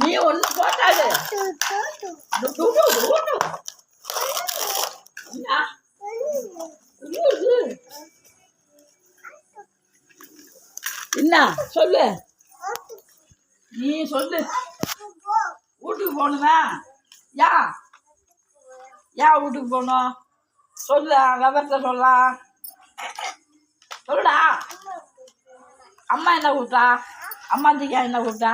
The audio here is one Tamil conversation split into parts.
நீ ஒண்ணு போட்டாது என்ன சொல்லு, நீ சொல்லு. வீட்டுக்கு போகணுமா? ஏன் வீட்டுக்கு போகணும் சொல்லு, விவரத்தை சொல்லலாம் சொல்லுடா. அம்மா என்ன கூப்பிட்டா? அம்மாந்திக்கா என்ன கூப்பிட்டா?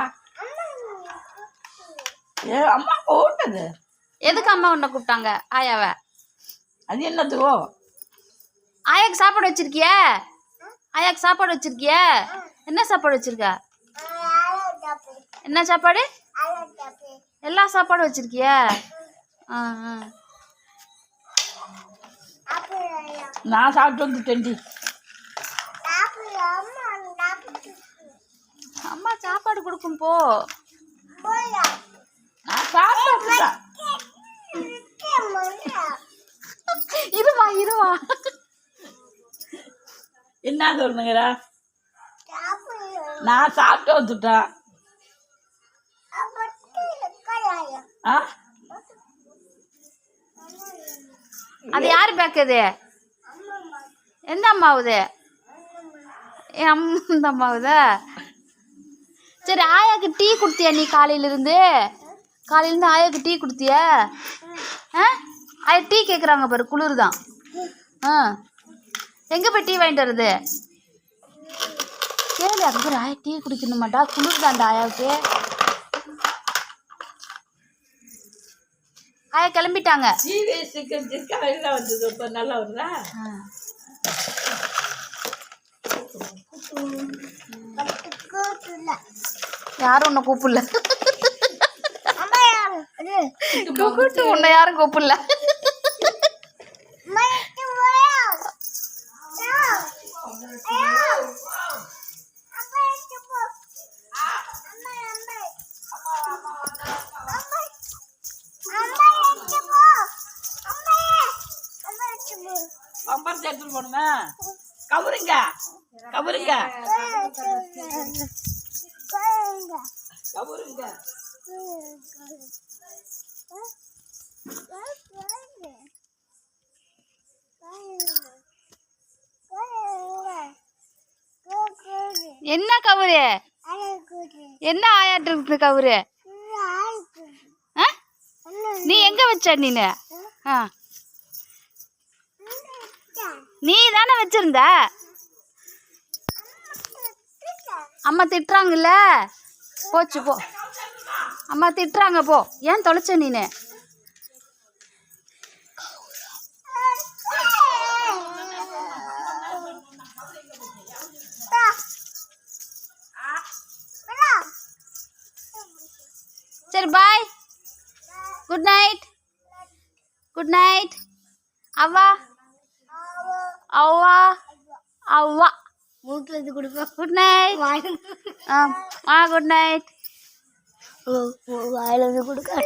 அம்மா கூப்பிட்டது எதுக்கு? அம்மா உன்னை கூப்பிட்டாங்க ஆயாவை? அது என்னத்துக்கோ? ஆயாக்கு சாப்பாடு வச்சிருக்கிய? ஆயாக்கு சாப்பாடு வச்சிருக்கிய? என்ன சாப்பாடு வச்சிருக்க? என்ன சாப்பாடு? எல்லா சாப்பாடும் வச்சிருக்கிய? நான் சாப்பிட்டு வந்துட்டேன்டி. அம்மா சாப்பாடு கொடுக்கும் போ. நான் சாப்பிட்டு இருவா என்ன சொல்லுங்கடா? நான் சாப்பிட்டு வந்துட்டேன். அது யாரு பேக்குது? எந்த அம்மாவுது? என் அந்த அம்மாவுதா? சரி, ஆயாக்கு டீ கொடுத்தியா நீ? காலையிலேருந்து ஆயாக்கு டீ கொடுத்தியா? ஆயா டீ கேட்குறாங்க பாரு, குளிர் தான். எங்கே போய் டீ வாங்கிட்டு வருது? கேளு, அது பேர் ஆயா டீ குடிக்கணுமாட்டா, குளிர் தான்டா ஆயாவுக்கு. ஆயா கிளம்பிட்டாங்க. நல்லா வருதா? யாரும் உன்னை கூப்பிடல. கூப்பிட்டு உன்னை யாரும் கூப்பிடல. பம்பரத்தை எடுத்துட்டு போகணுமா? கவுருங்க கவுருங்க கவுருங்க. என்ன கவுரு? என்ன ஆயாட்டு இருக்கு கவுரு? நீ எங்க வச்ச? நீ தானே வச்சிருந்த? அம்மா திட்டுறாங்கல்ல, போச்சு போ. அம்மா திட்டுறாங்க போ. ஏன் தொலைச்ச நீனு? சரி, bye. Good night. Good night. அவ்வா அவ்வா அவ்வா மூக்கில் இது கொடுப்பேன். Good night. Good night. வாயில இது கொடுக்க.